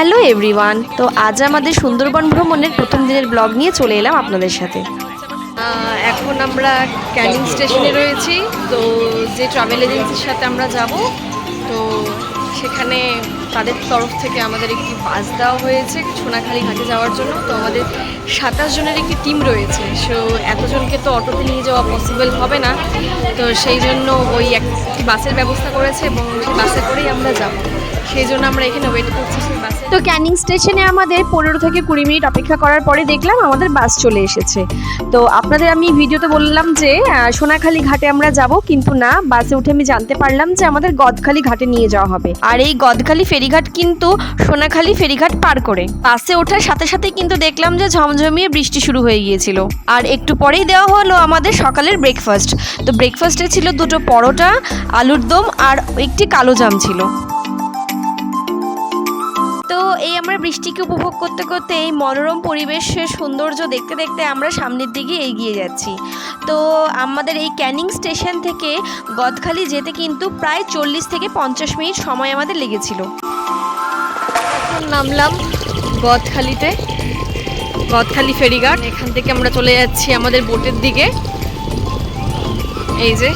Hello everyone, তো আজ আমাদের সুন্দরবন ভ্রমণের প্রথম দিনের ব্লগ নিয়ে চলে এলাম আপনাদের সাথে। এখন আমরা ক্যানিং স্টেশনে রয়েছি। তো যে ট্রাভেল এজেন্সির সাথে আমরা যাব, তো সেখানে তাদের তরফ থেকে আমাদের একটি বাস দেওয়া হয়েছে সোনাখালি ঘাটে যাওয়ার জন্য। তো আমাদের 27 জনের একটি টিম রয়েছে। সো এতজনকে তো অটোতে নিয়ে যাওয়া পসিবল হবে না, তো সেই জন্য ওই একটি বাসের ব্যবস্থা করেছে এবং সেই বাসে করেই আমরা যাব। সেই জন্য আমরা এখানে ওয়েট করছি সেই বাসে। তো ক্যানিং স্টেশনে আমাদের 15 থেকে 20 মিনিট অপেক্ষা করার পরে দেখলাম আমাদের বাস চলে এসেছে। তো আপনাদের আমি ভিডিওতে বললাম যে সোনাখালি ঘাটে আমরা যাব, কিন্তু না, বাসে উঠে আমি জানতে পারলাম যে আমাদের গদখালি ঘাটে নিয়ে যাওয়া হবে। আর এই গদখালি ফেরিঘাট কিন্তু সোনাখালি ফেরিঘাট পার করে। বাসে ওঠার সাথে সাথে কিন্তু দেখলাম যে ঝমঝমিয়ে বৃষ্টি শুরু হয়ে গিয়েছিল। আর একটু পরেই দেওয়া হলো আমাদের সকালের ব্রেকফাস্ট। তো ব্রেকফাস্টে ছিল 2টো পরোটা, আলুর দম আর একটি কালো জাম ছিল। তো এই আমরা বৃষ্টিকে উপভোগ করতে করতে এই মনোরম পরিবেশের সৌন্দর্য দেখতে দেখতে আমরা সামনের দিকে এগিয়ে যাচ্ছি। তো আমাদের এই ক্যানিং স্টেশন থেকে গদখালি যেতে কিন্তু প্রায় 40 থেকে 50 মিনিট সময় আমাদের লেগেছিল। এখন নামলাম গদখালিতে, গদখালি ফেরিঘাট। এখান থেকে আমরা চলে যাচ্ছি আমাদের বোটের দিকে। এই যে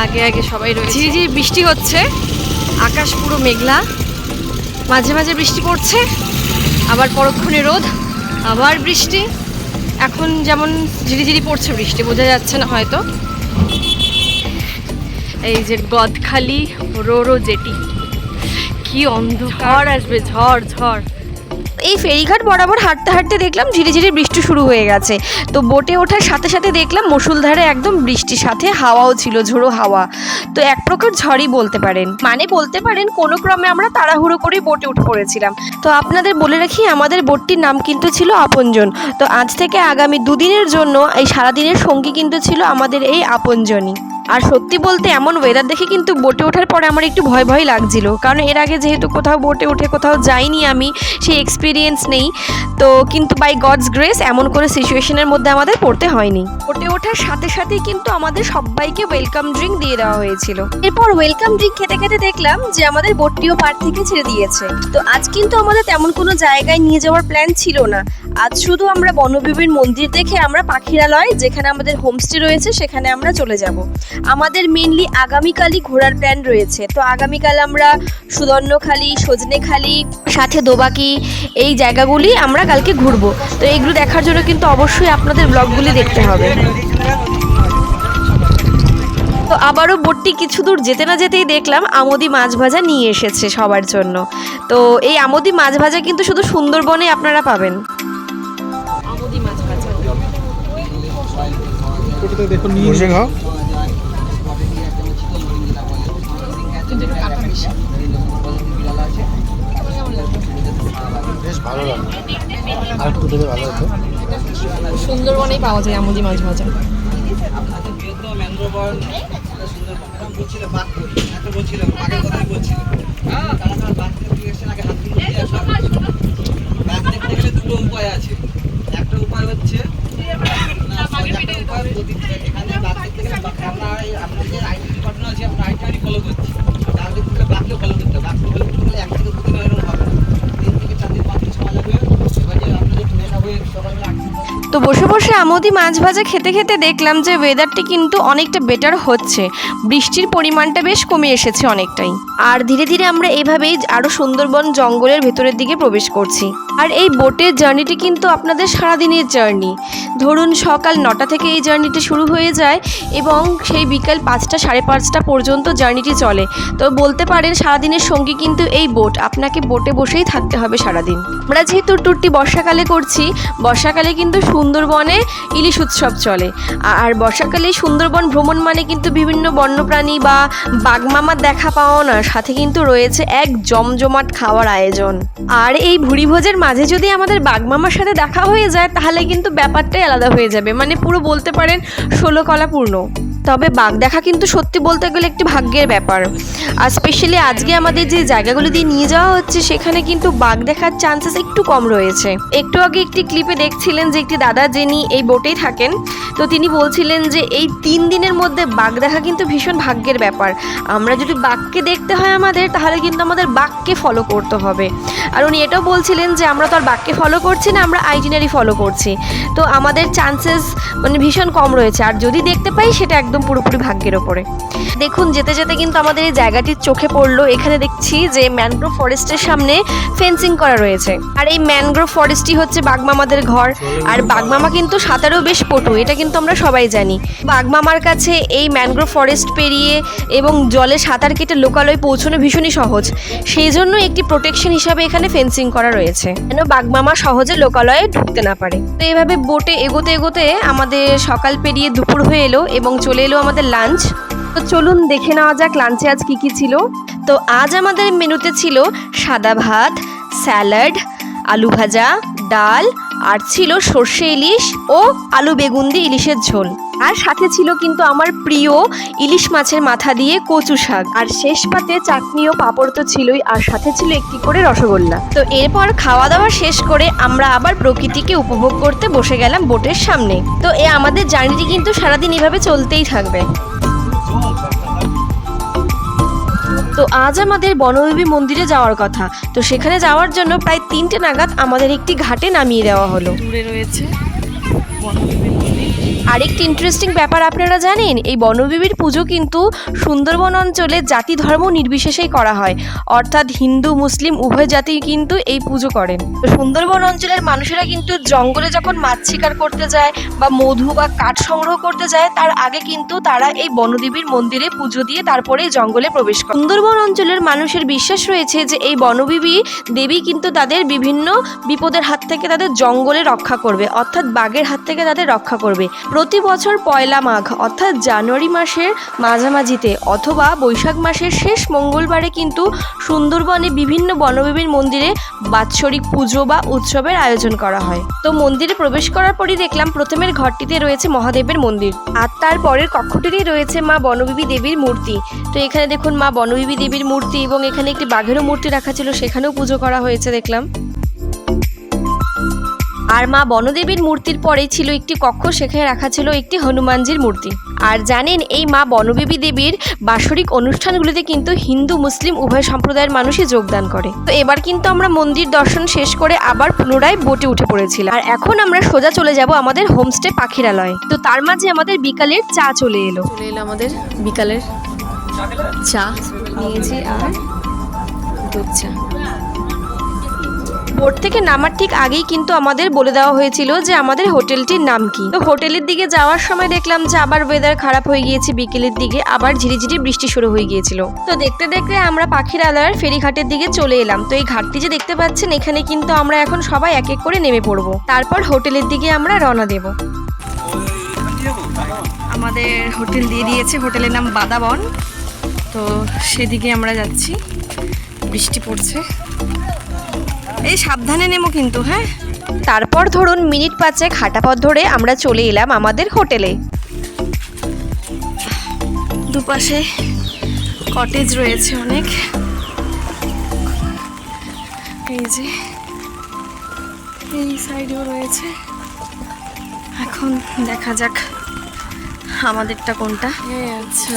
আগে আগে সবাই রয়েছে। ঝিরিঝিরি বৃষ্টি হচ্ছে, আকাশ পুরো মেঘলা, মাঝে মাঝে বৃষ্টি পড়ছে, আবার পরক্ষণে রোদ, আবার বৃষ্টি। এখন যেমন ঝিরিঝিরি পড়ছে বৃষ্টি, বোঝা যাচ্ছে না হয়তো। এই যে গদখালি রোরো জেটি, কি অন্ধকার আসবে, ঝড় ঝড়। এই ফেরিঘাট বরাবর হাঁটতে হাঁটতে দেখলাম ঝিরিঝিরি বৃষ্টি শুরু হয়ে গেছে। তো বোটে ওঠার সাথে সাথে দেখলাম মুষলধারে একদম বৃষ্টির সাথে হাওয়াও ছিল, ঝোড়ো হাওয়া। তো এক প্রকার ঝড়ই বলতে পারেন, বলতে পারেন কোনো ক্রমে আমরা তাড়াহুড়ো করে বোটে উঠে পড়েছিলাম। তো আপনাদের বলে রাখি, আমাদের বোটটির নাম কিন্তু ছিল আপনজন। তো আজ থেকে আগামী 2 দিনের জন্য এই সারাদিনের সঙ্গী কিন্তু ছিল আমাদের এই আপনজনই। আর সত্যি বলতে এমন ওয়েদার দেখে কিন্তু বোটে ওঠার পরে আমার একটু ভয় ভয় লাগছিল, কারণ এর আগে যেহেতু কোথাও বোটে উঠে কোথাও যাইনি, আমি সেই এক্সপিরিয়েন্স নেই। তো কিন্তু বাই গডস গ্রেস এমন কোনো সিচুয়েশনের মধ্যে আমাদের পড়তে হয়নি। বোটে ওঠার সাথে সাথেই কিন্তু আমাদের সবাইকে ওয়েলকাম ড্রিঙ্ক দিয়ে দেওয়া হয়েছিল। এরপর ওয়েলকাম ড্রিঙ্ক খেতে খেতে দেখলাম যে আমাদের বোটটিও পার থেকে ছেড়ে দিয়েছে। তো আজ কিন্তু আমাদের তেমন কোনো জায়গায় নিয়ে যাওয়ার প্ল্যান ছিল না। আজ শুধু আমরা বনবিবির মন্দির দেখে আমরা পাখিরালয়, যেখানে আমাদের হোমস্টে রয়েছে, সেখানে আমরা চলে যাব। আমাদের মেনলি আগামীকালই ঘোরার প্ল্যান রয়েছে। তো আগামীকাল আমরা সুদর্ণখালি, সজনেখালি, সাথে দোবাকি, এই জায়গাগুলি আমরা কালকে ঘুরবো। তো এইগুলো দেখার জন্য কিন্তু অবশ্যই আপনাদের ব্লগগুলি দেখতে হবে। তো আবারও বোটটি কিছু দূর যেতে না যেতেই দেখলাম আমোদি মাছ ভাজা নিয়ে এসেছে সবার জন্য। তো এই আমোদি মাছ ভাজা কিন্তু শুধু সুন্দরবনে আপনারা পাবেন। আমোদি মাছ ভাজা দেখুন, বসে খাও। বেশ ভালো লাগে, আর একটু দিলে ভালো হতো। সুন্দরবনেই পাওয়া যায় আমোদি মাছ ভাজা। দুটো উপায় আছে। একটা উপায় হচ্ছে আপনাদের আইডি ডিপার্টমেন্ট আছে, আপনার আইডি ফলো করছি, তাহলে বাকিও ফলো করতে হবে। বাকি ফলো করতে গেলে 1 থেকে 2 দিন এরকম হবে না, 3 থেকে 4 দিন 5 দিন সময় লাগবে। এবার যে আপনাদের ট্রেন হবে সকালবেলা। তো বসে বসে আমোদি মাছ ভাজা খেতে খেতে দেখলাম যে ওয়েদারটি কিন্তু অনেকটা বেটার হচ্ছে, বৃষ্টির পরিমাণটা বেশ কমে এসেছে অনেকটাই। আর ধীরে ধীরে আমরা এইভাবেই আরও সুন্দরবন জঙ্গলের ভেতরের দিকে প্রবেশ করছি। আর এই বোটের জার্নিটি কিন্তু আপনাদের সারাদিনের জার্নি। ধরুন সকাল 9টা থেকে এই জার্নিটি শুরু হয়ে যায় এবং সেই বিকাল 5টা, 5:30 পর্যন্ত জার্নিটি চলে। তো বলতে পারেন সারাদিনের সঙ্গী কিন্তু এই বোট, আপনাকে বোটে বসেই থাকতে হবে সারাদিন। আমরা যেহেতু ট্যুরটি বর্ষাকালে করছি, বর্ষাকালে কিন্তু সুন্দরবনে ইলিশ উৎসব চলে। আর বর্ষাকালে সুন্দরবন ভ্রমণ মানে কিন্তু বিভিন্ন বন্যপ্রাণী বা বাঘমামার দেখা পাওয়া না, সাথে কিন্তু রয়েছে এক জমজমাট খাওয়ার আয়োজন। আর এই ভুরিভোজের মাঝে যদি আমাদের বাঘমামার সাথে দেখা হয়ে যায়, তাহলে কিন্তু ব্যাপারটাই আলাদা হয়ে যাবে, মানে পুরো বলতে পারেন 16 কলা পূর্ণ। তবে বাঘ দেখা কিন্তু সত্যি বলতে গেলে একটি ভাগ্যের ব্যাপার। আর স্পেশালি আজকে আমাদের যে জায়গাগুলো দিয়ে নিয়ে যাওয়া হচ্ছে সেখানে কিন্তু বাঘ দেখার চান্সেস একটু কম রয়েছে। একটু আগে একটি ক্লিপে দেখছিলেন যে একটি দাদা যিনি এই বোটেই থাকেন, তো তিনি বলছিলেন যে এই 3 দিনের মধ্যে বাঘ দেখা কিন্তু ভীষণ ভাগ্যের ব্যাপার। আমরা যদি বাঘকে দেখতে হয় আমাদের, তাহলে কিন্তু আমাদের বাঘকে ফলো করতে হবে। আর উনি এটাও বলছিলেন যে আমরা তো আর বাঘকে ফলো করছি না, আমরা আইটিনারি ফলো করছি, তো আমাদের চান্সেস মানে ভীষণ কম রয়েছে। আর যদি দেখতে পাই সেটা একদম পুরোপুরি ভাগ্যের ওপরে। দেখুন যেতে যেতে কিন্তু আমাদের এই জায়গাটির চোখে পড়লো, এখানে দেখছি যে ম্যানগ্রোভ ফরেস্টের সামনে ফেন্সিং করা রয়েছে। আর এই ম্যানগ্রোভ ফরেস্টই হচ্ছে বাঘমামাদের ঘর। আর বাঘমামা কিন্তু সাঁতারেও বেশ পটু, এটা কিন্তু আমরা সবাই জানি। বাঘমামার কাছে এই ম্যানগ্রোভ ফরেস্ট পেরিয়ে এবং জলে সাঁতার কেটে লোকালয়ে পৌঁছানো ভীষণই সহজ, সেই জন্য একটি প্রোটেকশন হিসাবে এখানে ফেন্সিং করা রয়েছে, যেন বাঘমামা সহজে লোকালয়ে ঢুকতে না পারে। তো এইভাবে বোটে এগোতে এগোতে আমাদের সকাল পেরিয়ে দুপুর হয়ে এলো এবং চলে এলো আমাদের লাঞ্চ। তো চলুন দেখে নেওয়া যাক লাঞ্চে আজ কী কী ছিল। তো আজ আমাদের মেনুতে ছিল সাদা ভাত, স্যালাড, আলু ভাজা, ডাল, আর ছিল সর্ষে ইলিশ ও আলু বেগুন দিয়ে ইলিশের ঝোল। আর সাথে ছিল কিন্তু আমার প্রিয় ইলিশ মাছের মাথা দিয়ে কচু শাক, আর শেষ পাতে চাটনি ও পাঁপড় তো ছিলই, আর সাথে ছিল একটি করে রসগোল্লা। তো এরপর খাওয়া দাওয়া শেষ করে আমরা আবার প্রকৃতিকে উপভোগ করতে বসে গেলাম বোটের সামনে। তো আমাদের জার্নিটি কিন্তু সারাদিন এভাবে চলতেই থাকবে। তো আজ আমাদের বনদেবী মন্দিরে যাওয়ার কথা, তো সেখানে যাওয়ার জন্য প্রায় 3টে নাগাদ আমাদের একটি ঘাটে নামিয়ে দেওয়া হলো। দূরে রয়েছে বনদেবীর মন্দির। আরেকটি ইন্টারেস্টিং ব্যাপার আপনারা জানেন, এই বনদেবীর পুজো কিন্তু সুন্দরবন অঞ্চলে জাতি ধর্ম নির্বিশেষেই করা হয়, অর্থাৎ হিন্দু মুসলিম উভয় জাতি কিন্তু এই পুজো করেন। তো সুন্দরবন অঞ্চলের মানুষেরা কিন্তু জঙ্গলে যখন মাছ শিকার করতে যায় বা মধু বা কাঠ সংগ্রহ করতে যায়, তার আগে কিন্তু তারা এই বনদেবীর মন্দিরে পুজো দিয়ে তারপরে জঙ্গলে প্রবেশ করে। সুন্দরবন অঞ্চলের মানুষের বিশ্বাস রয়েছে যে এই বনদেবী দেবী কিন্তু তাদের বিভিন্ন বিপদের হাত থেকে তাদের জঙ্গলে রক্ষা করবে, অর্থাৎ বাঘের হাত থেকে তাদের রক্ষা করবে। প্রতি বছর পয়লা মাঘ অর্থাৎ জানুয়ারি মাসের মাঝামাঝিতে অথবা বৈশাখ মাসের শেষ মঙ্গলবারে কিন্তু সুন্দরবনে বিভিন্ন বনদেবীর মন্দিরে বাৎসরিক পুজো বা উৎসবের আয়োজন করা হয়। তো মন্দিরে প্রবেশ করার পরই দেখলাম প্রথমের ঘরটিতে রয়েছে মহাদেবের মন্দির, আর তার পরের কক্ষটিতেই রয়েছে মা বনদেবী দেবীর মূর্তি। তো এখানে দেখুন মা বনদেবী দেবীর মূর্তি এবং এখানে একটি বাঘেরও মূর্তি রাখা ছিল, সেখানেও পুজো করা হয়েছে দেখলাম। আর মা বনদেবীর মূর্তির পরেই ছিল একটি কক্ষ, সেখানে রাখা ছিল একটি হনুমানজির মূর্তি। আর জানেন এই মা বনদেবী দেবীর বাৎসরিক অনুষ্ঠানগুলিতে কিন্তু হিন্দু মুসলিম উভয় সম্প্রদায়ের মানুষই যোগদান করে। তো এবার কিন্তু আমরা মন্দির দর্শন শেষ করে আবার পুনরায় বোটে উঠে পড়েছিলাম। আর এখন আমরা সোজা চলে যাব আমাদের হোমস্টে পাখিরালয়। তো তার মাঝে আমাদের বিকালের চা চলে এলো আমাদের বিকালের চা নিয়েছি আর দুধ চা। বোট থেকে নামার ঠিক আগেই কিন্তু আমাদের বলে দেওয়া হয়েছিল যে আমাদের হোটেলটির নাম কি। তো হোটেলের দিকে যাওয়ার সময় দেখলাম যে আবার ওয়েদার খারাপ হয়ে গিয়েছে, বিকেলের দিকে আবার ঝিরিঝিরি বৃষ্টি শুরু হয়ে গিয়েছিল। তো দেখতে দেখতে আমরা পাখিরালয়ের ফেরিঘাটের দিকে চলে এলাম। তো এই ঘাটটি যে দেখতে পাচ্ছেন, এখানে কিন্তু আমরা এখন সবাই এক এক করে নেমে পড়বো, তারপর হোটেলের দিকে আমরা রওনা দেব। আমাদের হোটেল দিয়ে দিয়েছে, হোটেলের নাম বাদাবন। তো সেদিকে আমরা যাচ্ছি, বৃষ্টি পড়ছে, এই সাবধানে নেমো কিন্তু। হ্যাঁ, তারপর ধরুন মিনিট 5 হাঁটা পথ ধরে আমরা চলে এলাম আমাদের হোটেলে। দুপাশে কটেজ রয়েছে অনেক, এই যে এই সাইডেও রয়েছে। এখন দেখা যাক আমাদেরটা কোনটা। আচ্ছা,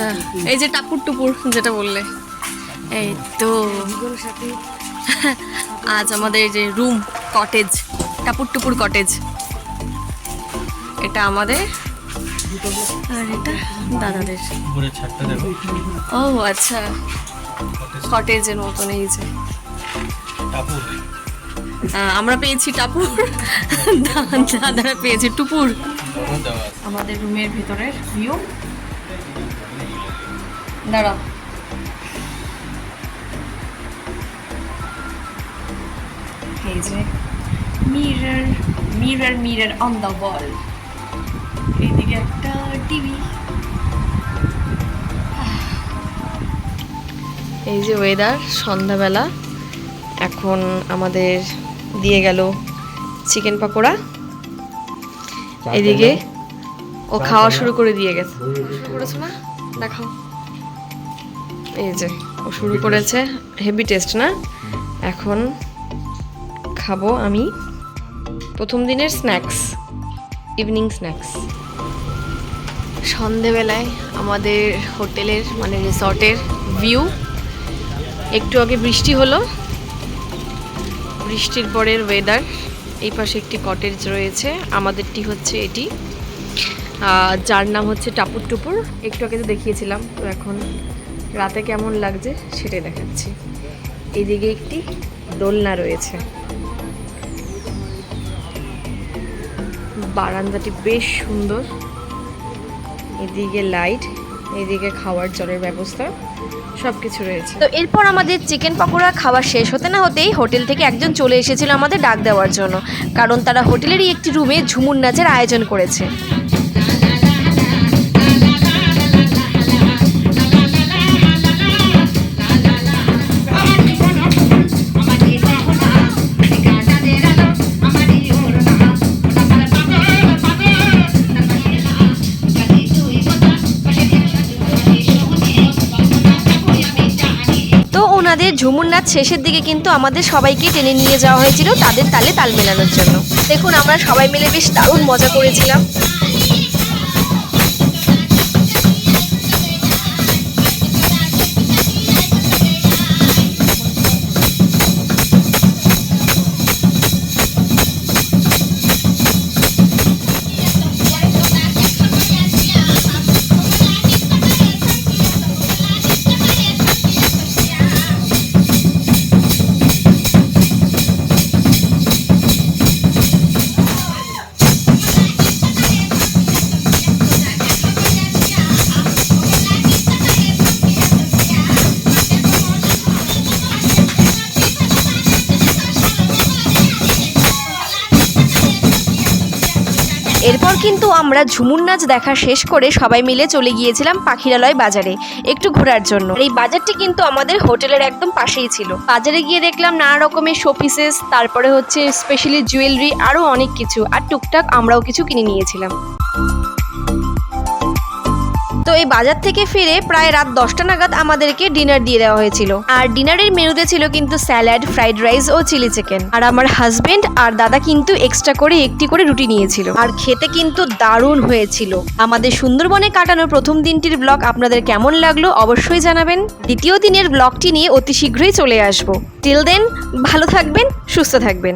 এই যে টাপুর টুপুর যেটা বললে, এই তো আজ আমাদের যে রুম কটেজ, টাপুর টুপুর কটেজ, এটা আমাদের আর এটা দাদাদের। ও আচ্ছা, কটেজের মতন। এই যে আমরা পেয়েছি টাপুর, দাদারা পেয়েছে টুপুর। আমাদের রুমের ভিতরের ভিউ, দাঁড়াও এই যে mirror mirror mirror on the wall, এইদিকে একটা টিভি। এই যে ওয়েদার সন্ধ্যাবেলা, এখন আমাদের দিয়ে গেল চিকেন পকোড়া, এদিকে ও খাওয়া শুরু করে দিয়ে গেছে। শুরু করেছে না, দেখাও। এই যে ও শুরু করেছে। হেভি টেস্ট না? এখন খাবো আমি প্রথম দিনের স্ন্যাক্স, ইভিনিং স্ন্যাক্স। সন্ধেবেলায় আমাদের হোটেলের মানে রিসর্টের ভিউ। একটু আগে বৃষ্টি হলো, বৃষ্টির পরের ওয়েদার। এই পাশে একটি কটেজ রয়েছে, আমাদেরটি হচ্ছে এটি, যার নাম হচ্ছে টাপুর টুপুর। একটু আগে তো দেখিয়েছিলাম, তো এখন রাতে কেমন লাগছে সেটাই দেখাচ্ছি। এইদিকে একটি দোলনা রয়েছে, বারান্দাটি বেশ সুন্দর। এদিকে লাইট, এদিকে খাওয়ার জলের ব্যবস্থা, সব কিছু রয়েছে। তো এরপর আমাদের চিকেন পকোড়া খাওয়া শেষ হতে না হতেই হোটেল থেকে একজন চলে এসেছিল আমাদের ডাক দেওয়ার জন্য, কারণ তারা হোটেলেরই একটি রুমে ঝুমুর নাচের আয়োজন করেছে। ওনাদের ঝুমুর নাচ শেষের দিকে কিন্তু আমাদের সবাইকে টেনে নিয়ে যাওয়া হয়েছিল তাদের তালে তাল মেলানোর জন্য। দেখুন আমরা সবাই মিলে বেশ দারুণ মজা করেছিলাম। এরপর কিন্তু আমরা ঝুমুর নাচ দেখা শেষ করে সবাই মিলে চলে গিয়েছিলাম পাখিরালয় বাজারে একটু ঘোরার জন্য। এই বাজারটি কিন্তু আমাদের হোটেলের একদম পাশেই ছিল। বাজারে গিয়ে দেখলাম নানা রকমের শোপিসেস, তারপরে হচ্ছে স্পেশালি জুয়েলারি, আরও অনেক কিছু, আর টুকটাক আমরাও কিছু কিনে নিয়েছিলাম। তো এই বাজার থেকে ফিরে প্রায় রাত 10টা নাগাদ আমাদেরকে ডিনার দিয়ে দেওয়া হয়েছিল। আর ডিনারের মেনুতে ছিল কিন্তু স্যালাড, ফ্রাইড রাইস ও চিলি চিকেন। আর আমার হাজবেন্ড আর দাদা কিন্তু এক্সট্রা করে একটি করে রুটি নিয়েছিল। আর খেতে কিন্তু দারুণ হয়েছিল। আমাদের সুন্দরবনে কাটানোর প্রথম দিনটির ব্লগ আপনাদের কেমন লাগলো অবশ্যই জানাবেন। দ্বিতীয় দিনের ব্লগটি নিয়ে অতি শীঘ্রই চলে আসবো। টিল দেন ভালো থাকবেন, সুস্থ থাকবেন।